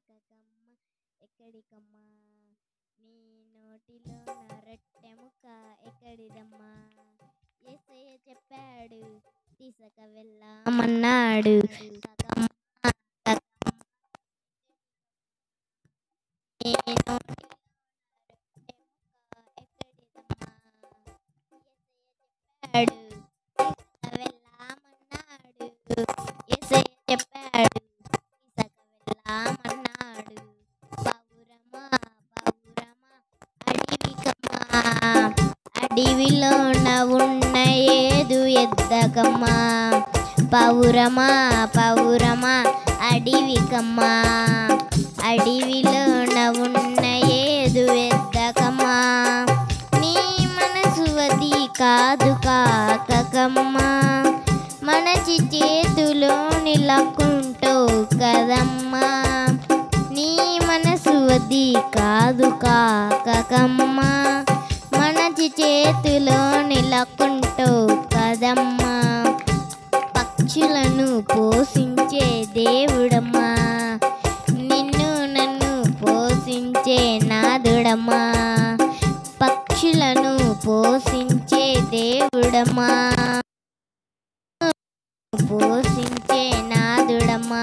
తాకకమ్మ ఎక్కడికమ్మా నీ నోటిలో రొట్టె ముక్క ఎక్కడిదమ్మా యేసయ్య చెప్పాడు తీసుక వెళ్ళమన్నాడు తాకమ్మ తాకమ్మ నీ నోటిలో రొట్టె ముక్క ఎక్కడిదమ్మా యేసయ్య చెప్పాడు తీసుక వెళ్ళమన్నాడు యేసయ్య చెప్పాడు తీసుక వెళ్ళమన్నాడు పౌరమా పౌరమా అడవికమ్మా అడవిలోన ఉన్న ఏదు ఎద్దకమ్మా పౌరమా పౌరమా అడవికమ్మా అడవిలోన ఉన్న ఏదు ఎద్దకమ్మా నీ మనసు అది కాదు కాకమ్మా మనచి చేతులోని లక్కుంటావు కదమ్మా నీ మనసు అది కాదు కాకమ్మా మనచి చేతులోని లక్కుంటావు కదమ్మా పక్షులను పోషించే దేవుడమ్మా నిన్ను నన్ను పోషించే నాదుడమ్మా పక్షులను పోషించే దేవుడమ్మా పోషించే నాదుడమ్మా